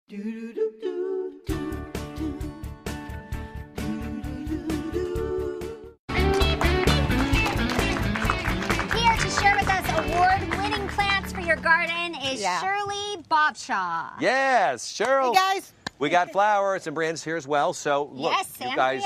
to share with us award-winning plants for your garden is Shirley Bobshaw. Yes, Cheryl. Hey, guys. We got flowers and brands here as well. So, look, you guys.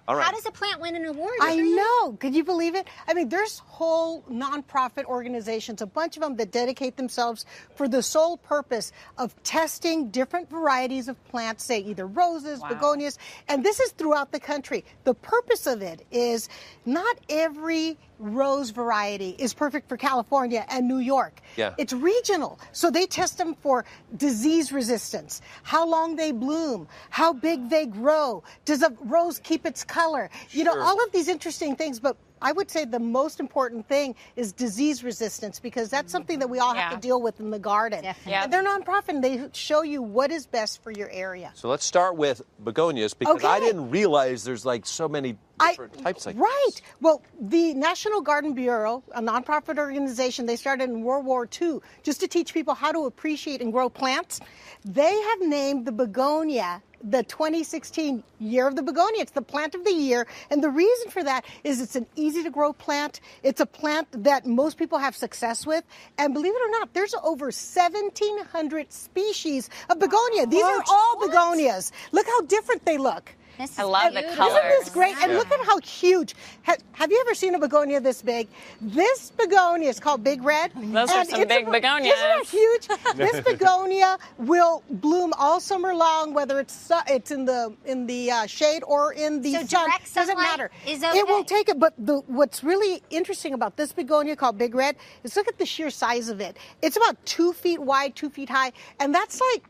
All right. How does a plant win an award? I know. Could you believe it? I mean, there's whole nonprofit organizations, a bunch of them that dedicate themselves for the sole purpose of testing different varieties of plants, say either roses, begonias, and this is throughout the country. The purpose of it is not every rose variety is perfect for California and New York. Yeah. It's regional. So they test them for disease resistance, how long they bloom, how big they grow, does a rose keep its color? You know, all of these interesting things, but I would say the most important thing is disease resistance, because that's something that we all have to deal with in the garden. And they're nonprofit, and they show you what is best for your area. So let's start with begonias, because I didn't realize there's like so many different types like this. Well, the National Garden Bureau, a nonprofit organization, they started in World War II just to teach people how to appreciate and grow plants. They have named the begonia the 2016 Year of the Begonia. It's the plant of the year. And the reason for that is it's an easy to grow plant. It's a plant that most people have success with. And believe it or not, there's over 1,700 species of begonia. These are all begonias. Look how different they look. I love the colors. Isn't this great? And look at how huge. Have you ever seen a begonia this big? This begonia is called Big Red. Those are some big begonias. Isn't that huge? This begonia will bloom all summer long, whether it's in the shade or in the sun. Doesn't matter. It will take it. But what's really interesting about this begonia called Big Red is look at the sheer size of it. It's about 2 feet wide, 2 feet high, and that's like.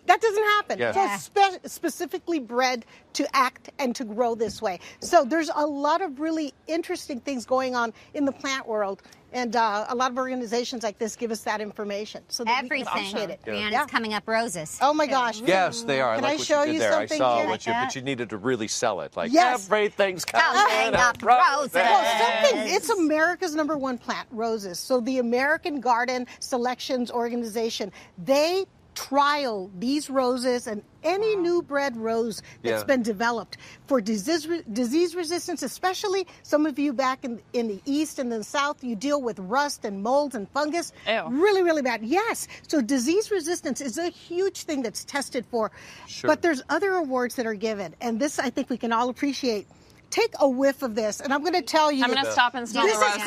That doesn't happen. So it's specifically bred to act and to grow this way. So there's a lot of really interesting things going on in the plant world. And a lot of organizations like this give us that information. So that we can appreciate it. Brianna's coming up roses. Oh, my gosh. Yes, they are. Can I I like what show you did you there. something I saw here? what but you needed to really sell it. Like, Yes. everything's coming up roses. Well, it's America's #1 plant, roses. So the American Garden Selections Organization, they trial these roses and any new bred rose that's been developed for disease resistance, especially some of you back in the east and the south, you deal with rust and molds and fungus. Really, really bad. Yes. So disease resistance is a huge thing that's tested for. But there's other awards that are given, and this I think we can all appreciate. Take a whiff of this, and I'm going to tell you. I'm going to stop and smell the roses.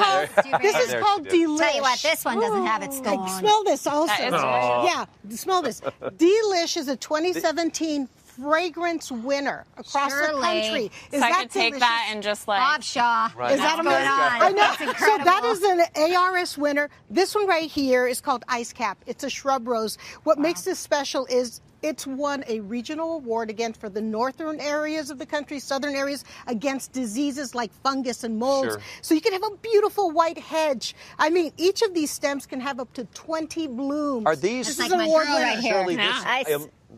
This is called Delish. Tell you what, this one doesn't have its thorn. Smell this also. That is delicious. Yeah, smell this. Delish is a 2017 fragrance winner across the country. So I could take that and just like... Bobshaw. Is that amazing? I know. That's incredible. So that is an ARS winner. This one right here is called Ice Cap. It's a shrub rose. What makes this special is it's won a regional award again for the northern areas of the country, southern areas, against diseases like fungus and molds. So you can have a beautiful white hedge. I mean, each of these stems can have up to 20 blooms. Are these? This is like my girl right here. Shirley,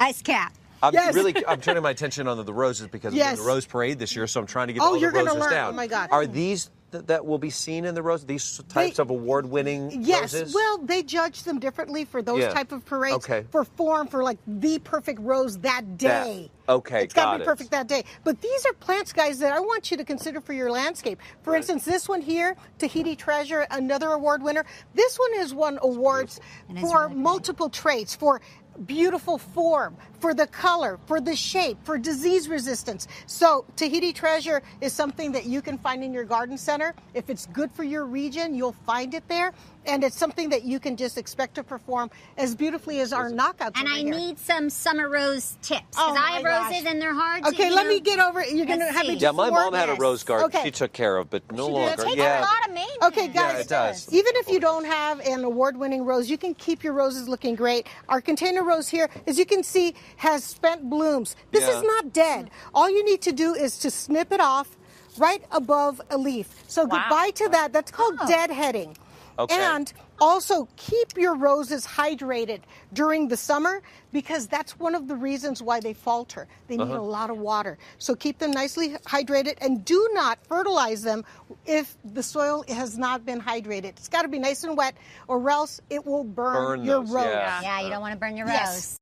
Ice cap. I'm turning my attention on the roses because we're in the Rose Parade this year, so I'm trying to get all the roses down. Oh, my God. Are these that will be seen in the rose? These types of award-winning roses? Well, they judge them differently for those type of parades. For form, for like the perfect rose that day. It's got to be perfect that day. But these are plants, guys, that I want you to consider for your landscape. For instance, this one here, Tahiti Treasure, another award winner. This one has won awards for multiple traits, for beautiful form, for the color, for the shape, for disease resistance. So Tahiti Treasure is something that you can find in your garden center. If it's good for your region, you'll find it there. And it's something that you can just expect to perform as beautifully as our knockouts. And I need some summer rose tips, because I have roses and they're hard to, let me get over it. You're going to have me my mom had a rose garden she took care of, but no longer. It takes a lot of maintenance. Okay, guys, it does. Even if you don't have an award-winning rose, you can keep your roses looking great. Our container rose here, as you can see, has spent blooms. This is not dead. All you need to do is to snip it off right above a leaf. So goodbye to that. That's called deadheading. And also keep your roses hydrated during the summer, because that's one of the reasons why they falter. They need a lot of water. So keep them nicely hydrated, and do not fertilize them if the soil has not been hydrated. It's got to be nice and wet, or else it will burn your rose. Yeah, you don't want to burn your rose.